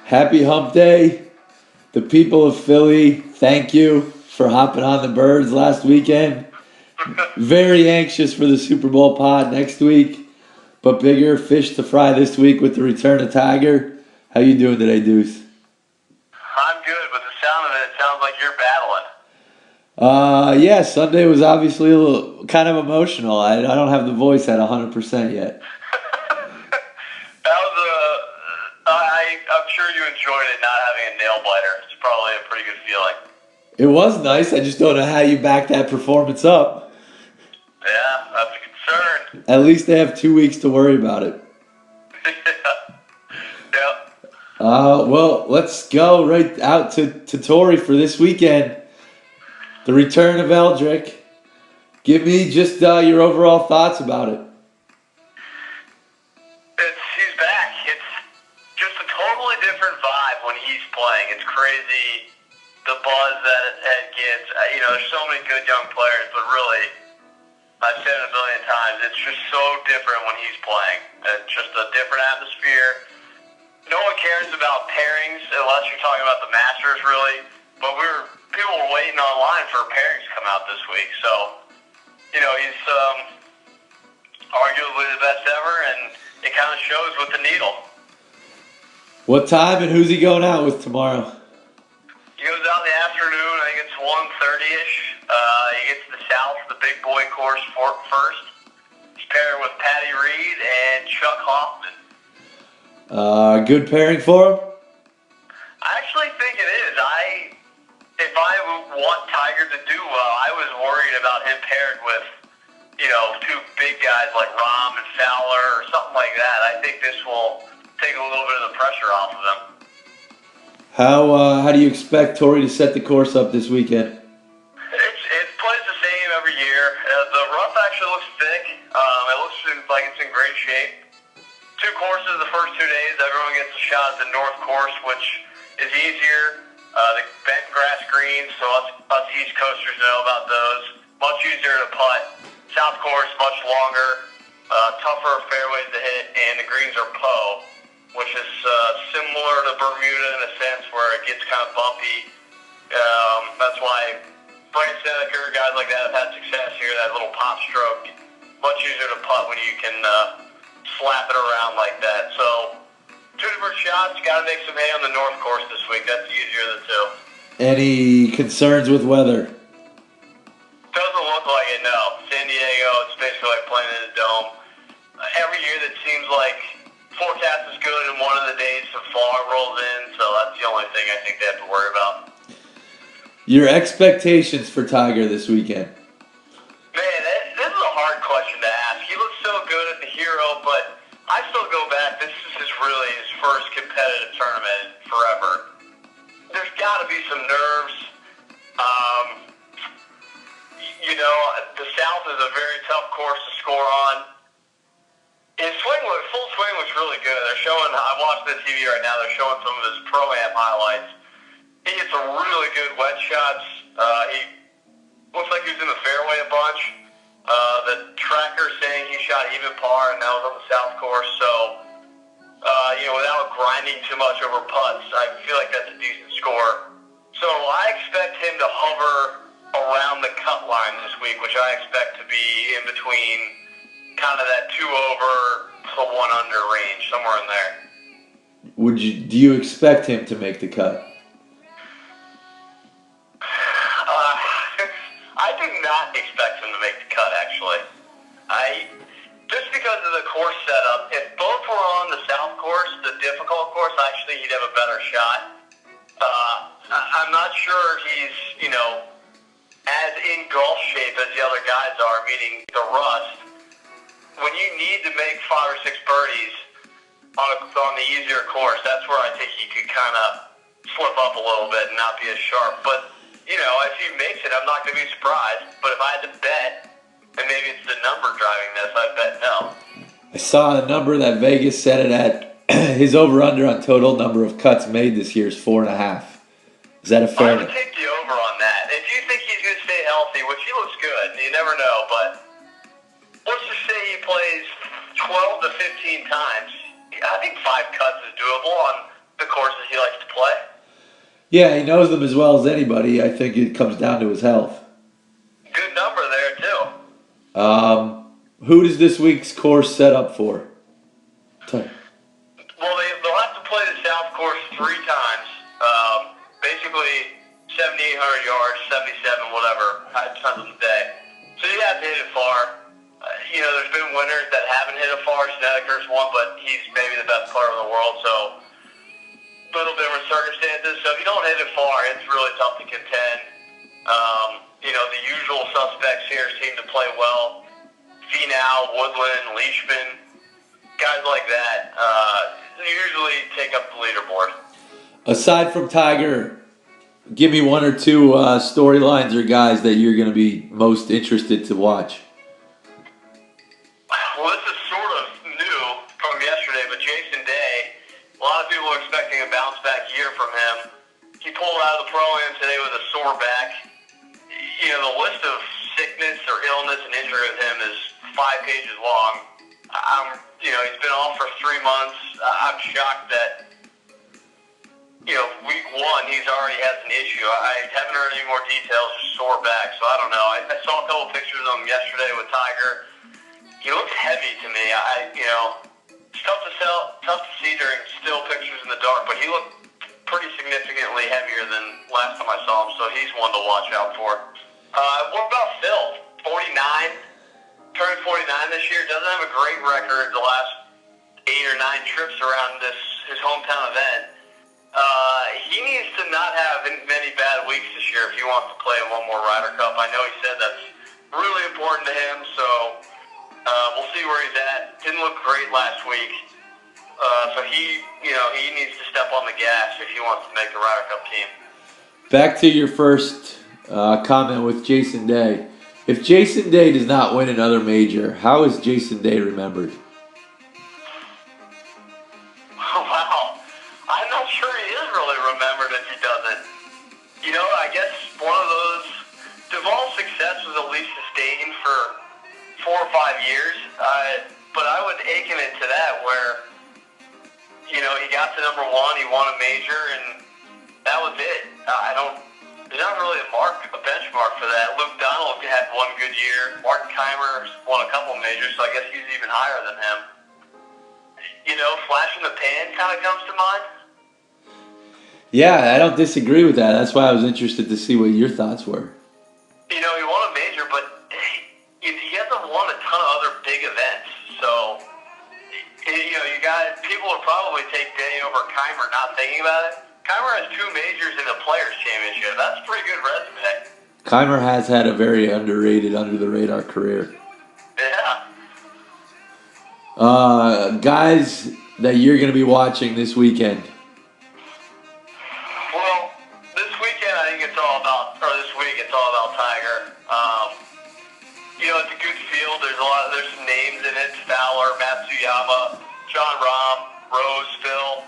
Happy Hump Day. The people of Philly, thank you for hopping on the birds last weekend. Very anxious for the Super Bowl pod next week, but bigger fish to fry this week with the return of Tiger. How you doing today, Deuce? I'm good, but the sound of it sounds like you're battling. Yeah, Sunday was obviously a little kind of emotional. I don't have the voice at 100% yet. That was I'm sure you enjoyed it not having a nail biter. It's probably a pretty good feeling. It was nice. I just don't know how you back that performance up. Yeah, that's a concern. At least they have 2 weeks to worry about it. Yep. Well, let's go right out to Torrey for this weekend. The return of Eldrick. Give me just your overall thoughts about it. He's back. It's just a totally different vibe when he's playing. It's crazy the buzz that it gets. There's so many good young players, but really, I've said it a million times, it's just so different when he's playing. It's just a different atmosphere. No one cares about pairings unless you're talking about the Masters, really. But people were waiting online for pairings to come out this week. So, he's arguably the best ever, and it kind of shows with the needle. What time and who's he going out with tomorrow? He goes out in the afternoon. I think it's 1:30-ish. He gets to the South, the big boy course first. He's paired with Patty Reed and Chuck Hoffman. Good pairing for him? I actually think it is. If I want Tiger to do well, I was worried about him paired with, two big guys like Rahm and Fowler or something like that. I think this will take a little bit of the pressure off of him. How do you expect Torrey to set the course up this weekend? It plays the same every year. The rough actually looks thick. It looks like it's in great shape. 2 courses the first 2 days. Everyone gets a shot at the North course, which is easier. The bent grass greens, so us East Coasters know about those. Much easier to putt. South course, much longer, tougher fairways to hit, and the greens are Poe, which is similar to Bermuda in a sense where it gets kind of bumpy. That's why Brant Snedeker, guys like that have had success here, that little pop stroke. Much easier to putt when you can slap it around like that. So, 2 different shots. Got to make some hay on the North course this week. That's the easier of the two. Any concerns with weather? Doesn't look like it, no. San Diego, it's basically like playing in a dome. Every year that seems like forecast is good and one of the days some fog rolls in, so that's the only thing I think they have to worry about. Your expectations for Tiger this weekend? Man, this is a hard question to ask. He looks so good at the Hero, but I still go back. This is really his first competitive tournament forever. There's got to be some nerves. The South is a very tough course to score on. His full swing looks really good. I'm watching the TV right now. They're showing some of his Pro-Am highlights. He hits some really good wet shots. He looks like he was in the fairway a bunch. The tracker's saying he shot even par, and that was on the South course. So, without grinding too much over putts, I feel like that's a decent score. So I expect him to hover around the cut line this week, which I expect to be in between kind of that 2 over to 1 under range, somewhere in there. Do you expect him to make the cut? I do not expect him to make the cut, actually. Just because of the course setup, if both were on the South course, the difficult course, actually he'd have a better shot. I'm not sure he's, as in golf shape as the other guys are, meaning the rust. When you need to make 5 or 6 birdies on the easier course, that's where I think he could kind of slip up a little bit and not be as sharp. But, if he makes it, I'm not going to be surprised. But if I had to bet, and maybe it's the number driving this, I bet no. I saw a number that Vegas set it at. His over-under on total number of cuts made this year is 4.5. Is that a fair? I would take the over on that. If you think he's going to stay healthy, which he looks good, you never know, but let's just say he plays 12 to 15 times. I think 5 cuts is doable on the courses he likes to play. Yeah, he knows them as well as anybody. I think it comes down to his health. Good number there, too. Who does this week's course set up for? Well, they'll have to play the South Course 3 times. Basically, 7,800 yards, 77, whatever. It depends on the day. So you have to hit it far. There's been winners that haven't hit it far. Snedeker's one, but he's maybe the best player in the world, so little different circumstances. So if you don't hit it far, it's really tough to contend. The usual suspects here seem to play well. Finau, Woodland, Leishman, guys like that usually take up the leaderboard. Aside from Tiger, give me one or two storylines or guys that you're going to be most interested to watch. Well, this is sort of new from yesterday, but Jason Day, a lot of people are expecting a bounce-back year from him. He pulled out of the Pro-Am today with a sore back. The list of sickness or illness and injury with him is 5 pages long. He's been off for 3 months. I'm shocked that, week 1, he's already has an issue. I haven't heard any more details, just sore back, so I don't know. I saw a couple pictures of him yesterday with Tiger. He looks heavy to me. It's tough to see during still pictures in the dark, but he looked pretty significantly heavier than last time I saw him, so he's one to watch out for. What about Phil? 49, turned 49 this year, doesn't have a great record the last 8 or 9 trips around his hometown event. He needs to not have many bad weeks this year if he wants to play in one more Ryder Cup. I know he said that's really important to him, so we'll see where he's at. Didn't look great last week. So he needs to step on the gas if he wants to make the Ryder Cup team. Back to your first comment with Jason Day. If Jason Day does not win another major, how is Jason Day remembered? Wow. I'm not sure he is really remembered if he doesn't. I guess one of those, Duvall's success was at least sustained for 4 or 5 years. But I would akin it to that where, he got to number 1, he won a major, and that was it. There's not really a benchmark for that. Luke Donald had 1 good year. Martin Keimer won a couple majors, so I guess he's even higher than him. Flash in the pan kind of comes to mind. Yeah, I don't disagree with that. That's why I was interested to see what your thoughts were. He won a major, but he hasn't won a ton of other big events. So, people would probably take Day over Keimer not thinking about it. Keimer has 2 majors in a Players' Championship. That's a pretty good resume. Keimer has had a very underrated, under-the-radar career. Yeah. Guys that you're going to be watching this weekend. Well, this weekend it's all about Tiger. It's a good field. There's some names in it: Fowler, Matsuyama, John Rahm, Rose, Phil.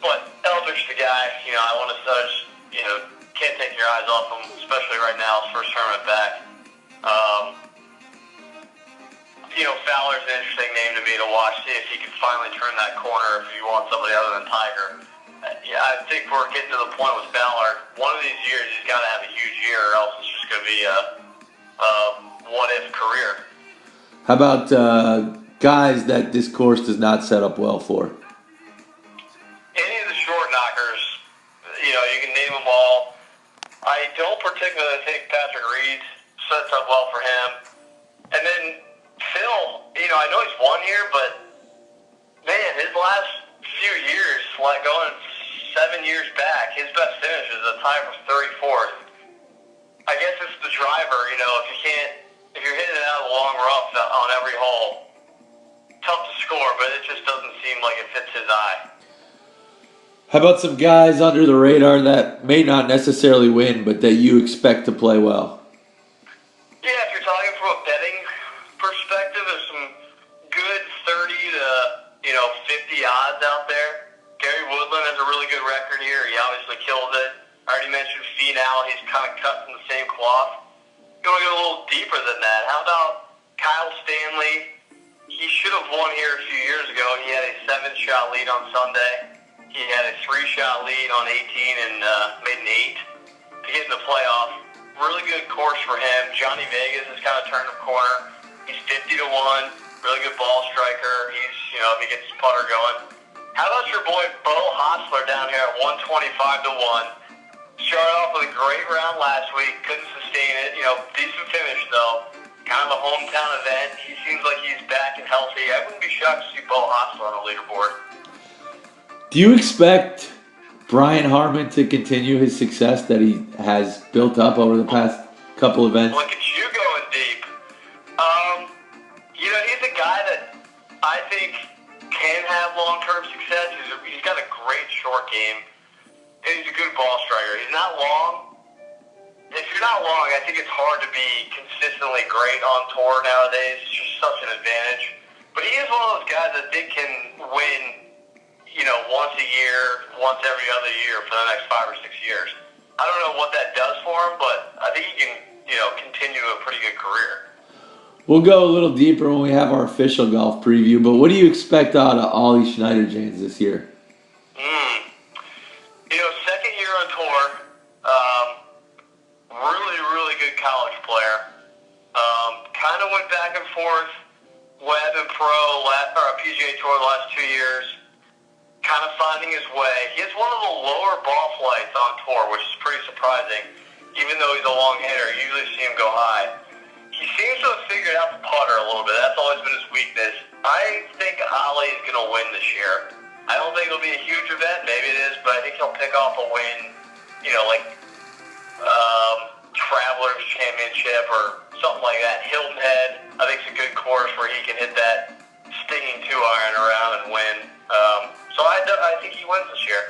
But Eldridge, the guy, I want to can't take your eyes off him, especially right now, his first tournament back. Fowler's an interesting name to me to watch, see if he can finally turn that corner if you want somebody other than Tiger. I think we're getting to the point with Fowler. One of these years, he's got to have a huge year, or else it's just going to be a what-if career. How about guys that this course does not set up well for? Any of the short knockers, you can name them all. I don't particularly think Patrick Reed sets up well for him. And then Phil, I know he's won here, but man, his last few years, like going 7 years back, his best finish is a tie for 34th. I guess it's the driver, if you're hitting it out of the long rough on every hole, tough to score, but it just doesn't seem like it fits his eye. How about some guys under the radar that may not necessarily win, but that you expect to play well? Yeah, if you're talking from a betting perspective, there's some good 30 to 50 odds out there. Gary Woodland has a really good record here. He obviously killed it. I already mentioned Finau. He's kind of cut from the same cloth. You want to go a little deeper than that. How about Kyle Stanley? He should have won here a few years ago. He had a 7-shot lead on Sunday. He had a 3-shot lead on 18 and made an 8 to get in the playoff. Really good course for him. Johnny Vegas has kind of turned the corner. He's 50 to 1. Really good ball striker. He's, if he gets his putter going. How about your boy Bo Hostler down here at 125 to 1? Started off with a great round last week. Couldn't sustain it. Decent finish though. Kind of a hometown event. He seems like he's back and healthy. I wouldn't be shocked to see Bo Hostler on the leaderboard. Do you expect Brian Harmon to continue his success that he has built up over the past couple events? Look at you going deep. He's a guy that I think can have long-term success. He's got a great short game, and he's a good ball striker. He's not long. If you're not long, I think it's hard to be consistently great on tour nowadays. It's just such an advantage. But he is one of those guys that they can win, once a year, once every other year for the next 5 or 6 years. I don't know what that does for him, but I think he can, continue a pretty good career. We'll go a little deeper when we have our official golf preview, but what do you expect out of Ollie Schneiderjans this year? Second year on tour, really, really good college player. Kind of went back and forth, web and pro, or PGA Tour the last 2 years. Kind of finding his way. He has one of the lower ball flights on tour, which is pretty surprising. Even though he's a long hitter, you usually see him go high. He seems to have figured out the putter a little bit. That's always been his weakness. I think Ollie is going to win this year. I don't think it'll be a huge event. Maybe it is, but I think he'll pick off a win, like Travelers Championship or something like that. Hilton Head, I think it's a good course where he can hit that stinging 2-iron around and win. So I think he wins this year.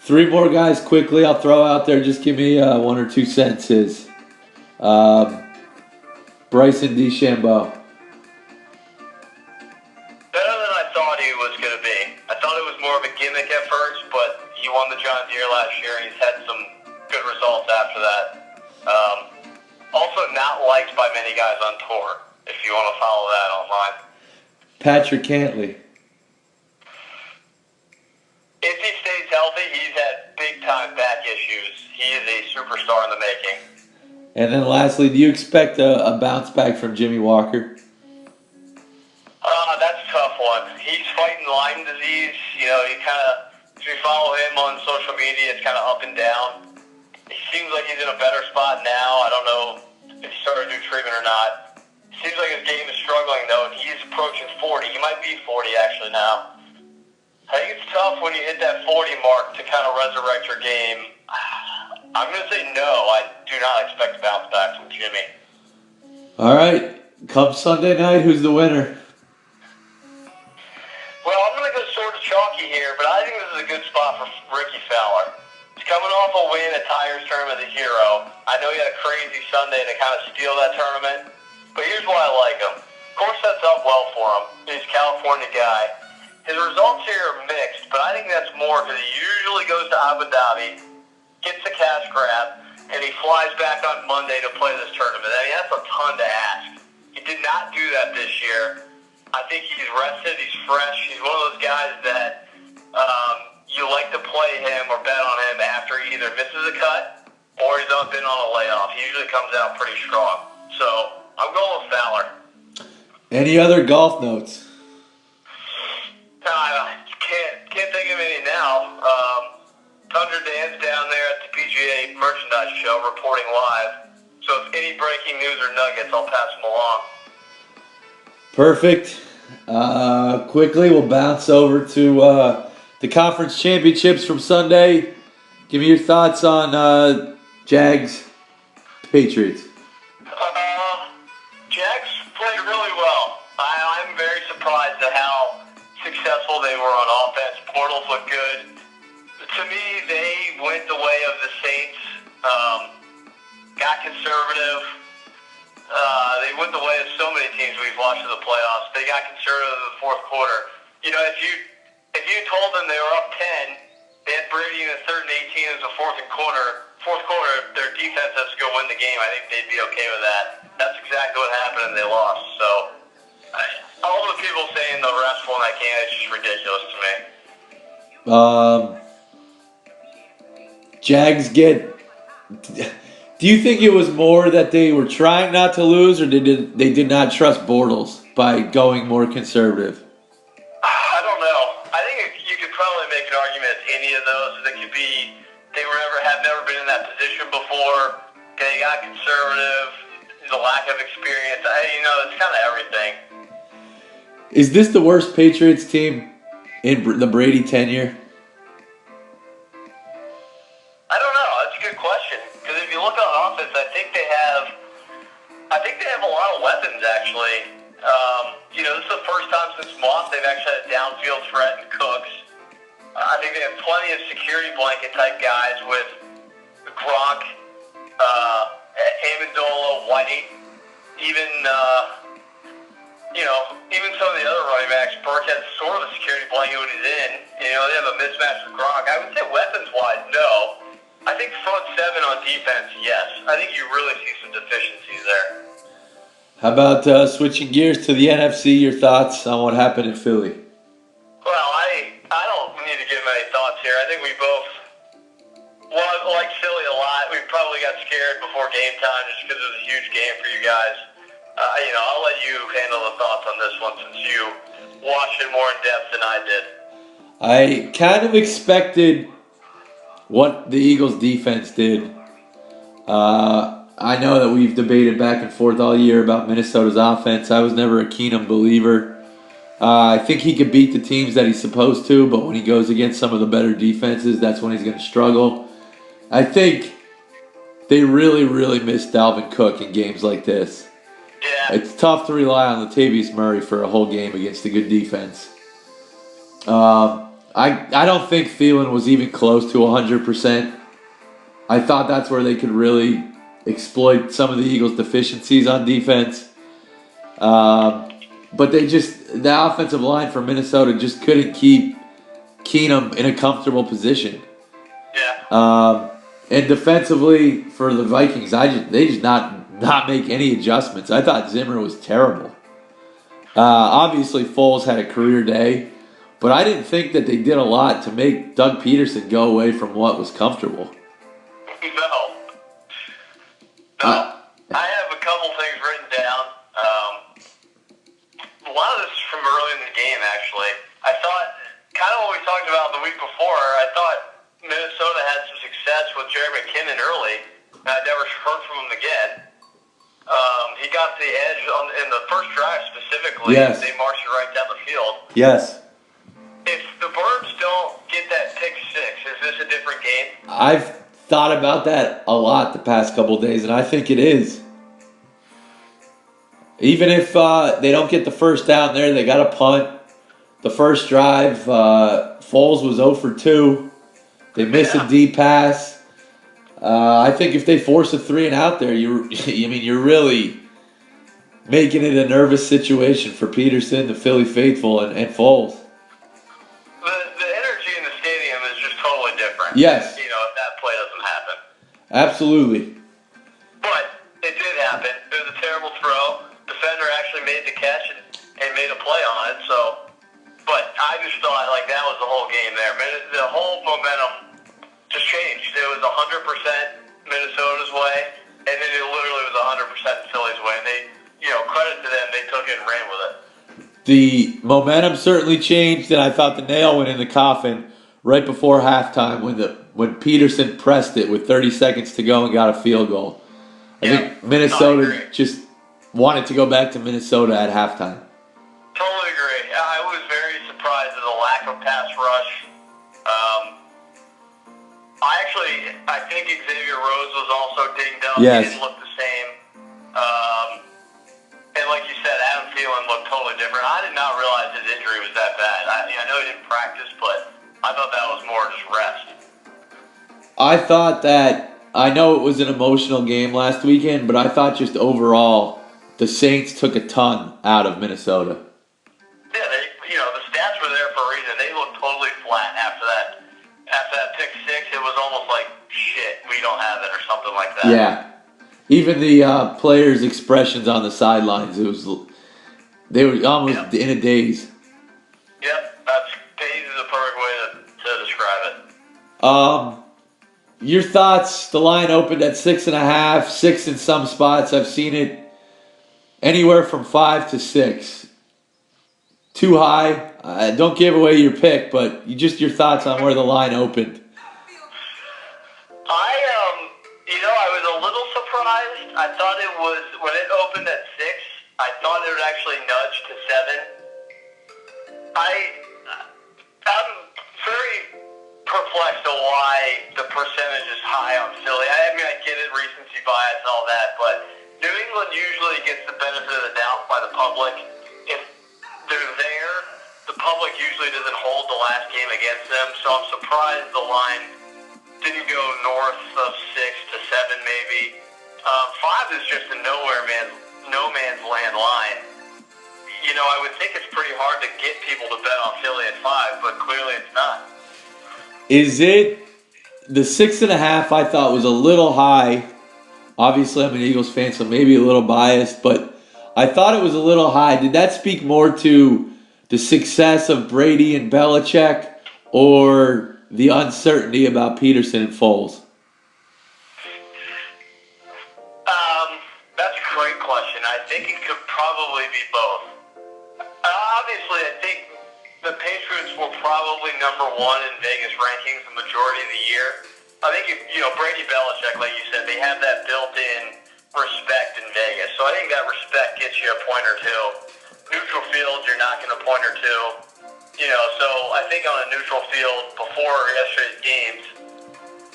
3 more guys quickly. I'll throw out there. Just give me 1 or 2 sentences. Bryson DeChambeau. Better than I thought he was going to be. I thought it was more of a gimmick at first, but he won the John Deere last year, and he's had some good results after that. Also not liked by many guys on tour, if you want to follow that online. Patrick Cantley. If he stays healthy, he's had big-time back issues. He is a superstar in the making. And then lastly, do you expect a bounce back from Jimmy Walker? That's a tough one. He's fighting Lyme disease. He if you follow him on social media, it's kind of up and down. He seems like he's in a better spot now. I don't know if he started new treatment or not. Seems like his game is struggling, though. He's approaching 40. He might be 40, actually, now. I think it's tough when you hit that 40 mark to kind of resurrect your game. I'm going to say no. I do not expect a bounce back from Jimmy. All right. Come Sunday night, who's the winner? Well, I'm going to go sort of chalky here, but I think this is a good spot for Ricky Fowler. He's coming off a win at Tigers Tournament, the hero. I know he had a crazy Sunday to kind of steal that tournament, but here's why I like him. Course sets up well for him. He's a California guy. His results here are mixed, but I think that's more because he usually goes to Abu Dhabi, gets a cash grab, and he flies back on Monday to play this tournament. I mean, that's a ton to ask. He did not do that this year. I think he's rested, he's fresh. He's one of those guys that you like to play him or bet on him after he either misses a cut or he's been on a layoff. He usually comes out pretty strong. So I'm going with Fowler. Any other golf notes? I can't think of any now. Thunder Dan's down there at the PGA merchandise show reporting live. So if any breaking news or nuggets, I'll pass them along. Perfect. Quickly, we'll bounce over to the conference championships from Sunday. Give me your thoughts on Jags Patriots. Jags played really well. I'm very surprised at how successful they were on offense. Portals looked good. To me, they went the way of the Saints. Got conservative. They went the way of so many teams we've watched in the playoffs. They got conservative in the fourth quarter. If you told them they were up 10, they had Brady in the third and 18 as a fourth quarter, their defense has to go win the game. I think they'd be okay with that. That's exactly what happened, and they lost. So all the people saying the refs won that game, it's just ridiculous to me. Jags get. Do you think it was more that they were trying not to lose, or they did not trust Bortles by going more conservative? I don't know. I think you could probably make an argument any of those. They could be they have never been in that position before. They got conservative. The lack of experience. It's kind of everything. Is this the worst Patriots team in the Brady tenure? I don't know. That's a good question. Because if you look on offense, I think they have a lot of weapons actually. This is the first time since Moss they've actually had a downfield threat in Cooks. I think they have plenty of security blanket type guys with Gronk, Amendola, White, even some of the other running backs. Burke has sort of a security blanket when he's in. They have a mismatch with Gronk. I would say weapons-wise, no. I think front seven on defense, yes. I think you really see some deficiencies there. How about switching gears to the NFC? Your thoughts on what happened in Philly? Well, I don't need to give any thoughts here. I think we both like Philly a lot. We probably got scared before game time just because it was a huge game for you guys. I'll let you handle the thoughts on this one since you watched it more in depth than I did. I kind of expected what the Eagles' defense did. I know that we've debated back and forth all year about Minnesota's offense. I was never a Keenum believer. I think he could beat the teams that he's supposed to, but when he goes against some of the better defenses, that's when he's going to struggle. I think they really, really miss Dalvin Cook in games like this. Yeah. It's tough to rely on Latavius Murray for a whole game against a good defense. I don't think Thielen was even close to 100%. I thought that's where they could really exploit some of the Eagles' deficiencies on defense. But the offensive line for Minnesota just couldn't keep Keenum in a comfortable position. Yeah. And defensively for the Vikings, they just not make any adjustments. I thought Zimmer was terrible. Obviously, Foles had a career day, but I didn't think that they did a lot to make Doug Peterson go away from what was comfortable. No. I have a couple things written down. A lot of this is from early in the game, actually. I thought, kind of what we talked about the week before, I thought Minnesota had some success with Jerry McKinnon early, and I never heard from him again. He got the edge in the first drive specifically. Yes. They marched it right down the field. Yes. If the Birds don't get that pick six, is this a different game? I've thought about that a lot the past couple of days, and I think it is. Even if they don't get the first down there, they got a punt. The first drive, Foles was 0 for 2. They missed a deep pass. I think if they force a 3 and out there, you're really making it a nervous situation for Peterson, the Philly faithful, and Foles. The energy in the stadium is just totally different. Yes. If that play doesn't happen. Absolutely. But it did happen. It was a terrible throw. Defender actually made the catch and made a play on it. But I just thought that was the whole game there. The whole momentum just changed. It was 100% Minnesota's way, and then it literally was 100% Philly's way. And they, credit to them, they took it and ran with it. The momentum certainly changed, and I thought the nail went in the coffin right before halftime when Peterson pressed it with 30 seconds to go and got a field goal. I think Minnesota just wanted to go back to Minnesota at halftime. Totally agree. I was very surprised at the lack of pass rush. I think Xavier Rose was also dinged up. Yes. He didn't look the same. And like you said, Adam Thielen looked totally different. I did not realize his injury was that bad. I know he didn't practice, but I thought that was more just rest. I thought that, I know it was an emotional game last weekend, but I thought just overall, the Saints took a ton out of Minnesota. Yeah, the stats were there for a reason. They looked totally flat after that. After that pick six, it was almost like, shit, we don't have it or something like that. Yeah. Even the players' expressions on the sidelines, they were almost in a daze. Yep, daze is a perfect way to Your thoughts? The line opened at 6.5, 6 in some spots. I've seen it anywhere from 5 to 6. Too high. Don't give away your pick, but just your thoughts on where the line opened. I was a little surprised. I thought it was, when it opened at 6, I thought it would actually nudge to 7. I'm very perplexed on why the percentage is high on Philly. I mean, I get it, recency bias and all that, but New England usually gets the benefit of the doubt by the public. If they're there, the public usually doesn't hold the last game against them, so I'm surprised the line didn't go north of 6 to 7 maybe. 5 is just a no man's land line. I would think it's pretty hard to get people to bet on Philly at 5, but clearly it's not. Is it the 6.5? I thought was a little high. Obviously, I'm an Eagles fan, so maybe a little biased, but I thought it was a little high. Did that speak more to the success of Brady and Belichick, or the uncertainty about Peterson and Foles? That's a great question. I think it could probably be both. Obviously, I think the Patriots were probably number 1 in Vegas rankings the majority of the year. I think, Brady Belichick, like you said, they have that built-in respect in Vegas. So I think that respect gets you a point or two. Neutral field, you're not going to point or two. So I think on a neutral field before yesterday's games,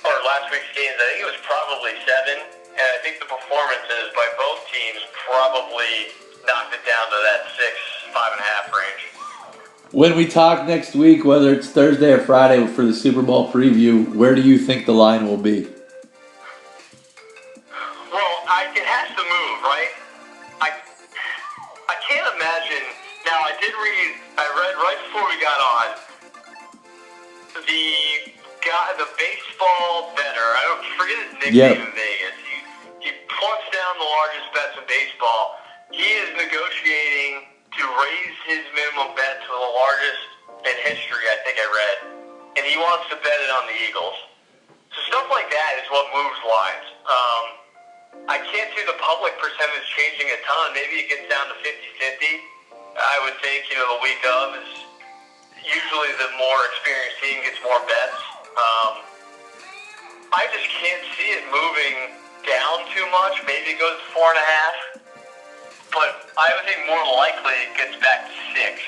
or last week's games, I think it was probably 7. And I think the performances by both teams probably knocked it down to that 6, 5.5 range. When we talk next week, whether it's Thursday or Friday for the Super Bowl preview, where do you think the line will be? Well, it has to move, right? I can't imagine. Now, I read right before we got on, the baseball bettor, I don't forget his nickname in Vegas. He plunks down the largest bets in baseball. He is negotiating to raise his minimum bet to the largest in history, I think I read. And he wants to bet it on the Eagles. So stuff like that is what moves lines. I can't see the public percentage changing a ton. Maybe it gets down to 50-50. I would think, the week of is usually the more experienced team gets more bets. I just can't see it moving down too much. Maybe it goes to 4.5. But I would think more likely it gets back to 6.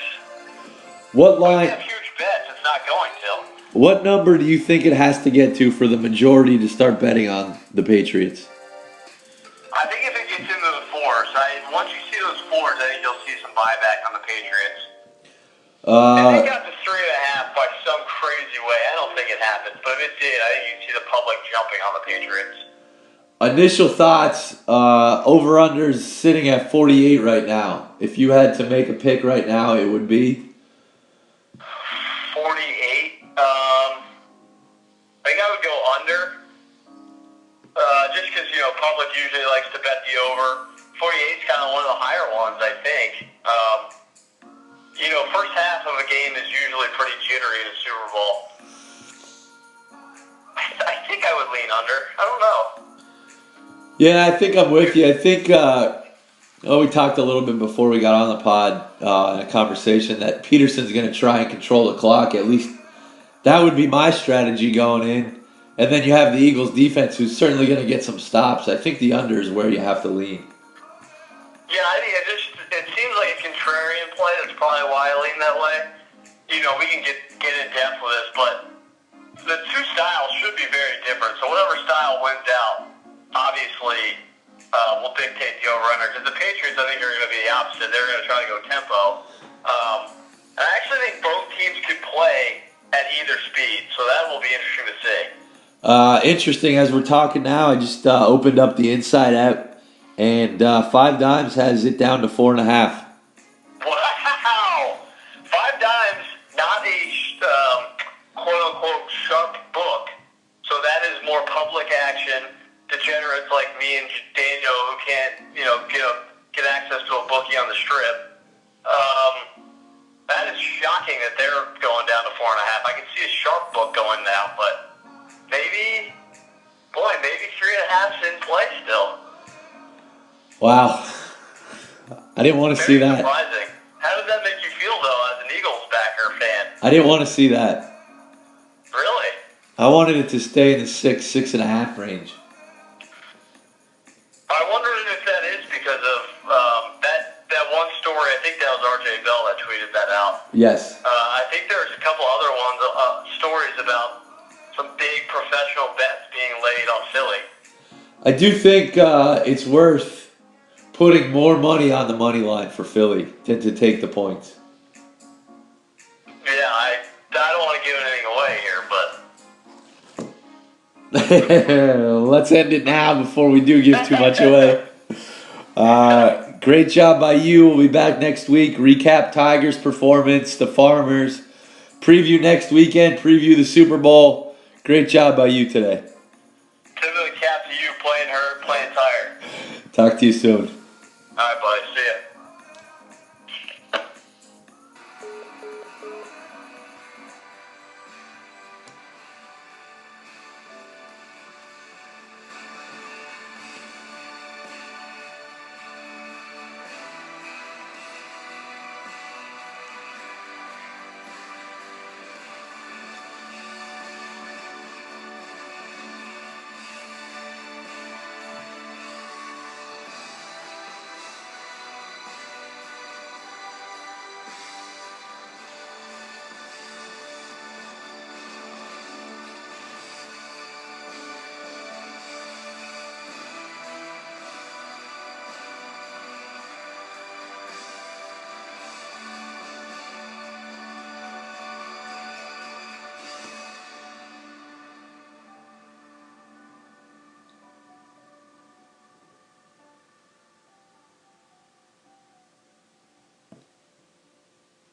What line? If you have huge bets, it's not going to. What number do you think it has to get to for the majority to start betting on the Patriots? I think if it gets into the 4s, once you see those 4s, I think you'll see some buyback on the Patriots. And they got to 3.5 by some crazy way. I don't think it happens, but if it did, I think you'd see the public jumping on the Patriots. Initial thoughts, over-unders sitting at 48 right now. If you had to make a pick right now, it would be? 48. I think I would go under. Just because, public usually likes to bet the over. 48 is kind of one of the higher ones, I think. First half of a game is usually pretty jittery in a Super Bowl. I think I would lean under. I don't know. Yeah, I think I'm with you. I think we talked a little bit before we got on the pod in a conversation that Peterson's going to try and control the clock. At least that would be my strategy going in. And then you have the Eagles defense who's certainly going to get some stops. I think the under is where you have to lean. Yeah, I think it seems like a contrarian play. That's probably why I lean that way. We can get in depth with this, but the two styles should be very different. So whatever style wins out, obviously, will dictate the over-under. Because the Patriots, I think, are going to be the opposite. They're going to try to go tempo. And I actually think both teams could play at either speed, so that will be interesting to see. Interesting, as we're talking now, I just opened up the Inside app, and 5 Dimes has it down to 4.5. Wow! 5 Dimes, not a quote-unquote sharp book, so that is more public action. Degenerates like me and Daniel who can't, get access to a bookie on the strip. That is shocking that they're going down to 4.5. I can see a sharp book going now, but maybe 3.5's in play still. Wow. I didn't want to see Very that. surprising. How does that make you feel, though, as an Eagles backer fan? I didn't want to see that. Really? I wanted it to stay in the 6.5 range. I wonder if that is because of that one story. I think that was RJ Bell that tweeted that out. Yes. I think there's a couple other ones, stories about some big professional bets being laid on Philly. I do think it's worth putting more money on the money line for Philly than to take the points. Yeah, I don't want to give anything away here, but Let's end it now before we do give too much away. Great job by you. We'll be back next week. Recap Tigers' performance, the Farmers. Preview next weekend. Preview the Super Bowl. Great job by you today. tip of the cap to you, playing hurt, playing tired. Talk to you soon.